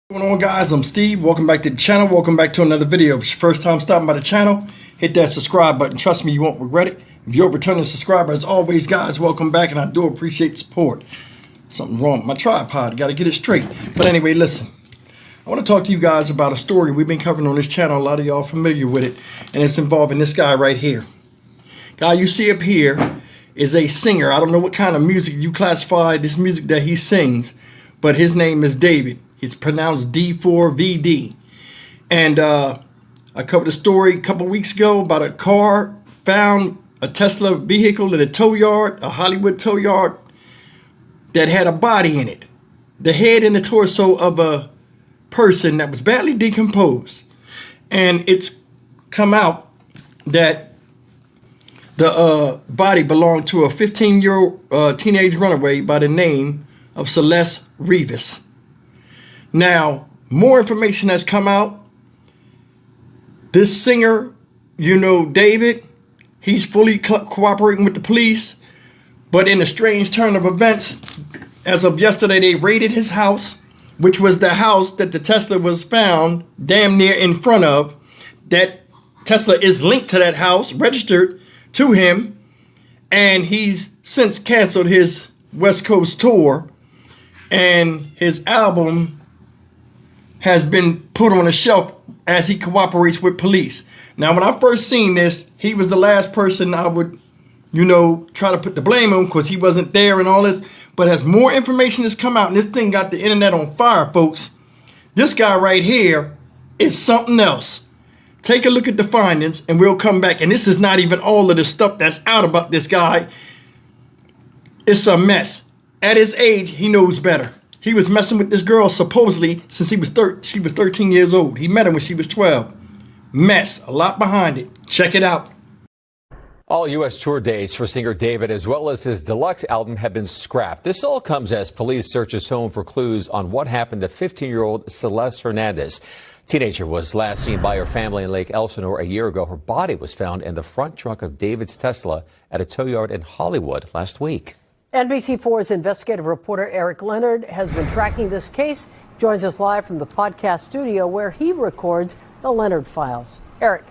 What's going on, guys? I'm Steve. Welcome back to the channel. Welcome back to another video. If it's your first time stopping by the channel, hit that subscribe button. Trust me, you won't regret it. If you're a returning subscriber, as always, guys, welcome back, and I do appreciate the support. Something wrong with my tripod. Got to get it straight. But anyway, listen. I want to talk to you guys about a story we've been covering on this channel. A lot of y'all familiar with it, and it's involving this guy right here. Guy you see up here is a singer. I don't know what kind of music you classify this music that he sings, but his name is David. It's pronounced D4vd. And I covered a story a couple weeks ago about a car found a Tesla vehicle in a tow yard, a Hollywood tow yard, that had a body in it. The head and the torso of a person that was badly decomposed. And it's come out that the body belonged to a 15-year-old teenage runaway by the name of Celeste Rivas. Now, more information has come out. This singer, David, he's fully cooperating with the police. But in a strange turn of events, as of yesterday, they raided his house, which was the house that the Tesla was found damn near in front of. That Tesla is linked to that house, registered to him. And he's since canceled his West Coast tour. And his album has been put on a shelf as he cooperates with police. Now, when I first seen this, he was the last person I would, try to put the blame on because he wasn't there and all this. But as more information has come out, and this thing got the internet on fire, folks, this guy right here is something else. Take a look at the findings and we'll come back. And this is not even all of the stuff that's out about this guy. It's a mess. At his age, he knows better. He was messing with this girl supposedly since she was 13 years old. He met her when she was 12. Mess. A lot behind it. Check it out. All U.S. tour dates for singer David, as well as his deluxe album, have been scrapped. This all comes as police search his home for clues on what happened to 15-year-old Celeste Hernandez. Teenager was last seen by her family in Lake Elsinore a year ago. Her body was found in the front trunk of David's Tesla at a tow yard in Hollywood last week. NBC4's investigative reporter Eric Leonard has been tracking this case. Joins us live from the podcast studio where he records the Leonard Files. Eric.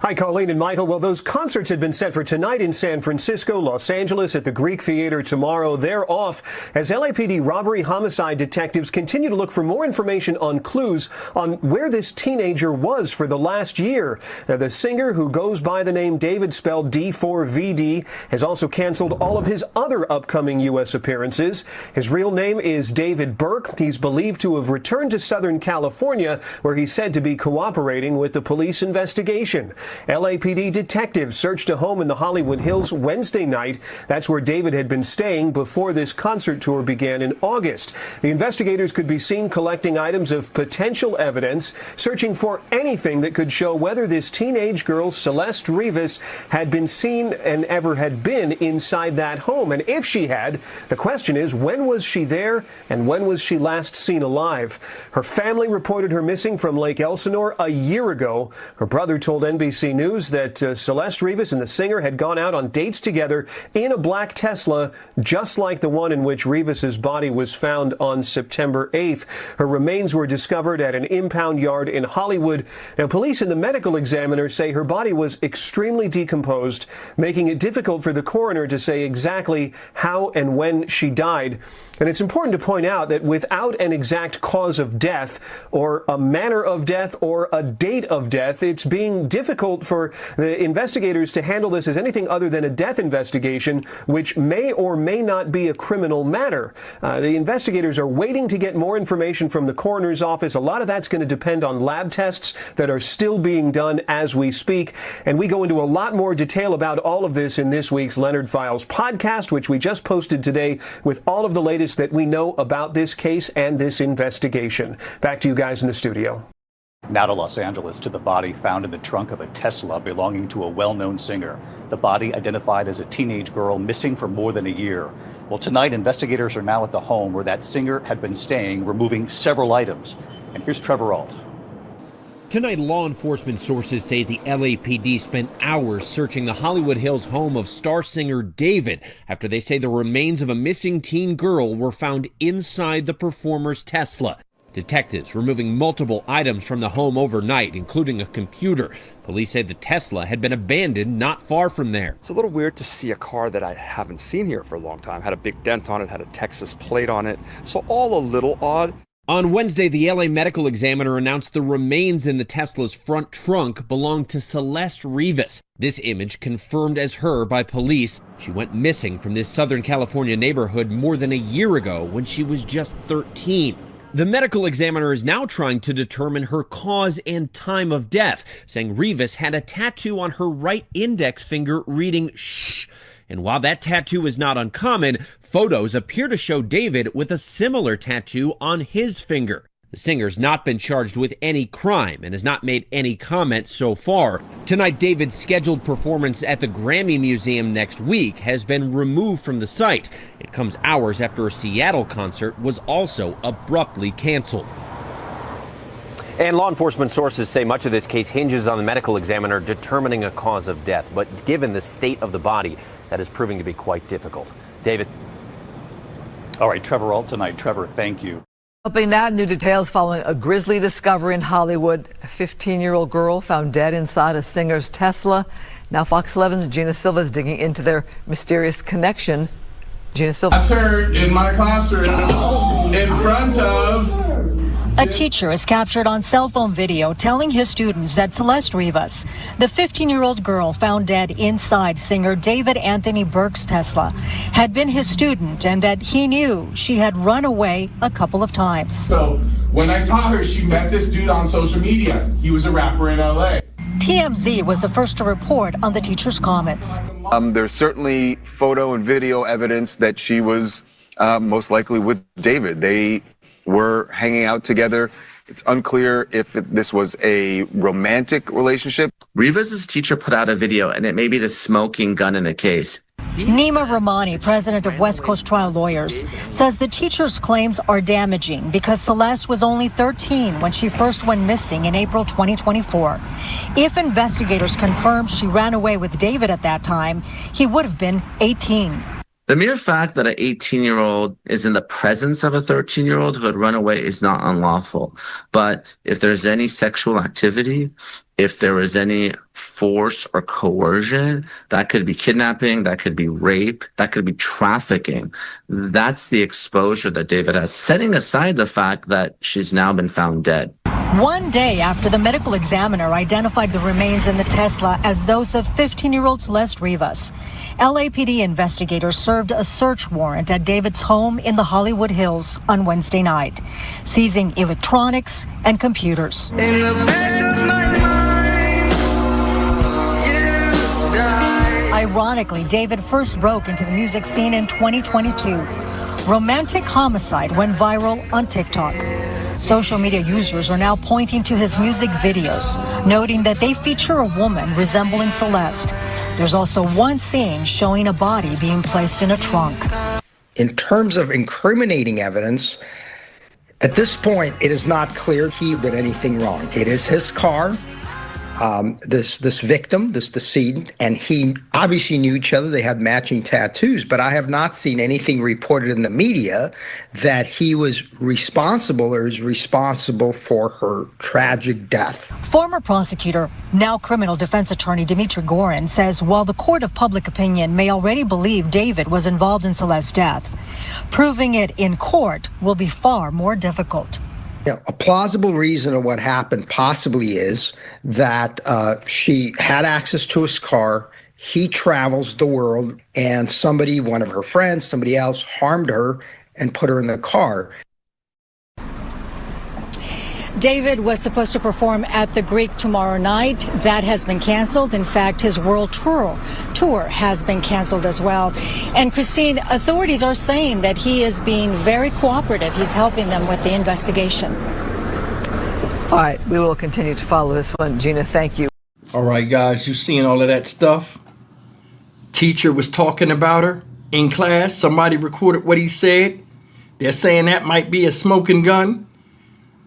Hi, Colleen and Michael. Well, those concerts had been set for tonight in San Francisco, Los Angeles, at the Greek Theater tomorrow. They're off as LAPD robbery homicide detectives continue to look for more information on clues on where this teenager was for the last year. The singer, who goes by the name David, spelled D4vd, has also canceled all of his other upcoming U.S. appearances. His real name is David Burke. He's believed to have returned to Southern California, where he's said to be cooperating with the police investigation. LAPD detectives searched a home in the Hollywood Hills Wednesday night. That's where David had been staying before this concert tour began in August. The investigators could be seen collecting items of potential evidence, searching for anything that could show whether this teenage girl, Celeste Rivas, had been seen and ever had been inside that home. And if she had, the question is, when was she there and when was she last seen alive? Her family reported her missing from Lake Elsinore a year ago. Her brother told NBC News that Celeste Rivas and the singer had gone out on dates together in a black Tesla, just like the one in which Rivas's body was found on September 8th. Her remains were discovered at an impound yard in Hollywood. Now, police and the medical examiner say her body was extremely decomposed, making it difficult for the coroner to say exactly how and when she died. And it's important to point out that without an exact cause of death or a manner of death or a date of death, it's being difficult for the investigators to handle this as anything other than a death investigation, which may or may not be a criminal matter. The investigators are waiting to get more information from the coroner's office. A lot of that's going to depend on lab tests that are still being done as we speak. And we go into a lot more detail about all of this in this week's Leonard Files podcast, which we just posted today with all of the latest that we know about this case and this investigation. Back to you guys in the studio. Now to Los Angeles, to the body found in the trunk of a Tesla belonging to a well-known singer. The body identified as a teenage girl missing for more than a year. Well, tonight, investigators are now at the home where that singer had been staying, removing several items. And here's Trevor Ault. Tonight, law enforcement sources say the LAPD spent hours searching the Hollywood Hills home of star singer David after they say the remains of a missing teen girl were found inside the performer's Tesla. Detectives removing multiple items from the home overnight, including a computer. Police say the Tesla had been abandoned not far from there. It's a little weird to see a car that I haven't seen here for a long time. Had a big dent on it, had a Texas plate on it. So all a little odd. On Wednesday, the LA medical examiner announced the remains in the Tesla's front trunk belonged to Celeste Rivas. This image confirmed as her by police. She went missing from this Southern California neighborhood more than a year ago when she was just 13. The medical examiner is now trying to determine her cause and time of death, saying Rivas had a tattoo on her right index finger reading "shh." And while that tattoo is not uncommon, photos appear to show David with a similar tattoo on his finger. The singer's not been charged with any crime and has not made any comments so far. Tonight, David's scheduled performance at the Grammy Museum next week has been removed from the site. It comes hours after a Seattle concert was also abruptly canceled. And law enforcement sources say much of this case hinges on the medical examiner determining a cause of death. But given the state of the body, that is proving to be quite difficult. David. All right, Trevor, all tonight. Trevor, thank you. Helping now, new details following a grisly discovery in Hollywood. A 15-year-old girl found dead inside a singer's Tesla. Now Fox 11's Gina Silva is digging into their mysterious connection. Gina Silva. That's her in my classroom in front of... A teacher is captured on cell phone video telling his students that Celeste Rivas, the 15-year-old girl found dead inside singer David Anthony Burke's Tesla, had been his student and that he knew she had run away a couple of times. So when I taught her, she met this dude on social media. He was a rapper in LA. TMZ was the first to report on the teacher's comments. There's certainly photo and video evidence that she was most likely with David. They were hanging out together. It's unclear if this was a romantic relationship. Rivas' teacher put out a video, and it may be the smoking gun in the case. Nima Rahmani, president of West Coast Trial Lawyers, says the teacher's claims are damaging because Celeste was only 13 when she first went missing in April 2024. If investigators confirm she ran away with David at that time, he would have been 18. The mere fact that an 18-year-old is in the presence of a 13-year-old who had run away is not unlawful. But if there's any sexual activity, if there was any force or coercion, that could be kidnapping, that could be rape, that could be trafficking. That's the exposure that David has, setting aside the fact that she's now been found dead. One day after the medical examiner identified the remains in the Tesla as those of 15-year-old Celeste Rivas, LAPD investigators served a search warrant at David's home in the Hollywood Hills on Wednesday night, seizing electronics and computers. Ironically, David first broke into the music scene in 2022. Romantic Homicide went viral on TikTok. Social media users are now pointing to his music videos, noting that they feature a woman resembling Celeste. There's also one scene showing a body being placed in a trunk. In terms of incriminating evidence, at this point, it is not clear he did anything wrong. It is his car. This victim, this decedent, and he obviously knew each other. They had matching tattoos, but I have not seen anything reported in the media that he was responsible or is responsible for her tragic death. Former prosecutor, now criminal defense attorney Dimitri Gorin says while the court of public opinion may already believe David was involved in Celeste's death, proving it in court will be far more difficult. You know, a plausible reason of what happened possibly is that she had access to his car. He travels the world, and somebody, one of her friends, somebody else, harmed her and put her in the car. David was supposed to perform at the Greek tomorrow night. That has been canceled. In fact, his world tour has been canceled as well. And Christine, authorities are saying that he is being very cooperative. He's helping them with the investigation. All right, we will continue to follow this one. Gina, thank you. All right, guys, you seeing all of that stuff? Teacher was talking about her in class. Somebody recorded what he said. They're saying that might be a smoking gun.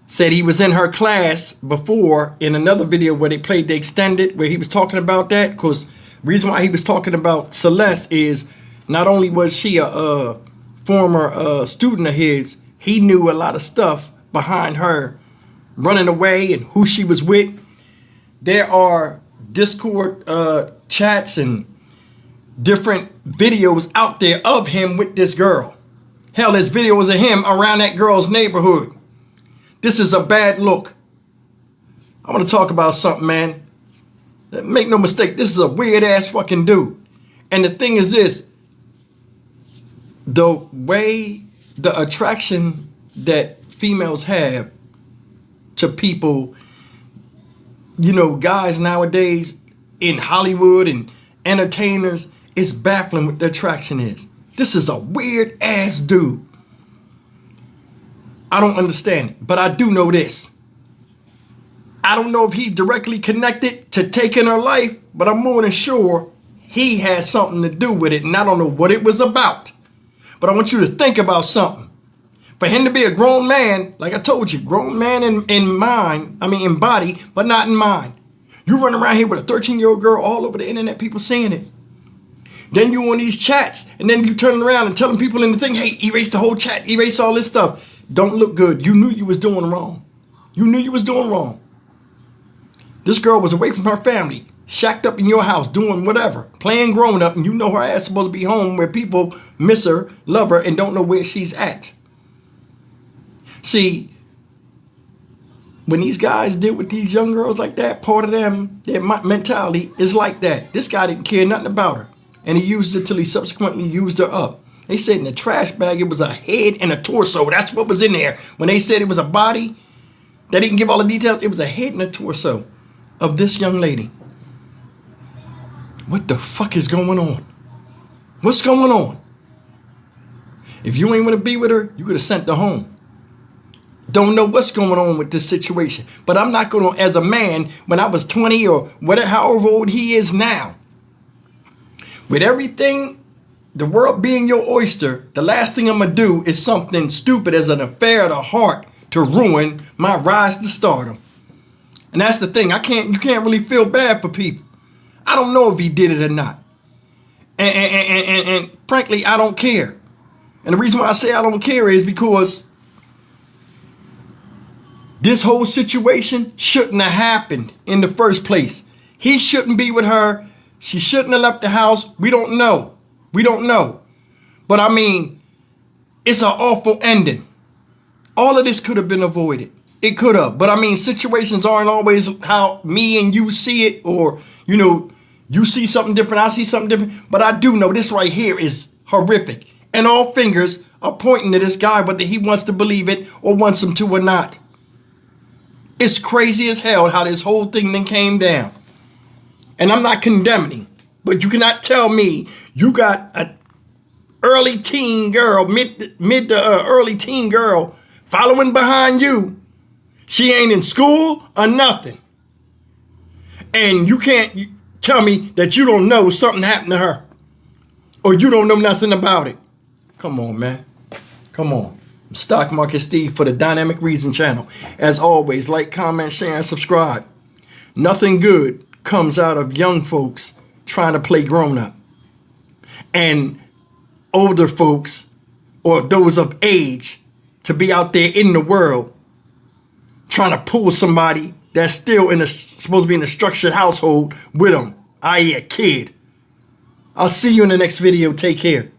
Said he was in her class before in another video where they played the extended where he was talking about that. Because the reason why he was talking about Celeste is not only was she a former student of his, he knew a lot of stuff behind her running away and who she was with. There are Discord chats and different videos out there of him with this girl. Hell, there's videos of him around that girl's neighborhood. This is a bad look. I want to talk about something, man. Make no mistake, this is a weird ass fucking dude. And the thing is this, the way the attraction that females have to people, you know, guys nowadays in Hollywood and entertainers, is baffling what the attraction is. This is a weird ass dude. I don't understand it, but I do know this. I don't know if he's directly connected to taking her life, but I'm more than sure he has something to do with it, and I don't know what it was about. But I want you to think about something. For him to be a grown man, like I told you, grown man in body, but not in mind. You run around here with a 13-year-old girl all over the internet, people seeing it. Then you on these chats, and then you turn around and telling people in the thing, hey, erase the whole chat, erase all this stuff. Don't look good. You knew you was doing wrong. You knew you was doing wrong. This girl was away from her family, shacked up in your house, doing whatever, playing grown up, and you know her ass supposed to be home where people miss her, love her, and don't know where she's at. See, when these guys deal with these young girls like that, part of them, their mentality is like that. This guy didn't care nothing about her, and he used her till he subsequently used her up. They said in the trash bag it was a head and a torso. That's what was in there. When they said it was a body, they didn't give all the details. It was a head and a torso of this young lady. What the fuck is going on? What's going on? If you ain't want to be with her, you could have sent her home. Don't know what's going on with this situation. But I'm not going to, as a man, when I was 20 or whatever, however old he is now, with everything, the world being your oyster, the last thing I'm going to do is something stupid as an affair of the heart to ruin my rise to stardom. And that's the thing. You can't really feel bad for people. I don't know if he did it or not. And frankly, I don't care. And the reason why I say I don't care is because this whole situation shouldn't have happened in the first place. He shouldn't be with her. She shouldn't have left the house. We don't know. We don't know. But I mean, it's an awful ending. All of this could have been avoided. It could have. But I mean, situations aren't always how me and you see it, or, you know, you see something different, I see something different. But I do know this right here is horrific. And all fingers are pointing to this guy, whether he wants to believe it or wants him to or not. It's crazy as hell how this whole thing then came down. And I'm not condemning, but you cannot tell me you got an early teen girl, mid to early teen girl following behind you. She ain't in school or nothing. And you can't tell me that you don't know something happened to her, or you don't know nothing about it. Come on, man. Come on. Stock Market Steve for the Dynamic Reason channel. As always, like, comment, share, and subscribe. Nothing good comes out of young folks trying to play grown up. And older folks, or those of age, to be out there in the world trying to pull somebody that's still supposed to be in a structured household with them, i.e. a kid. I'll see you in the next video. Take care.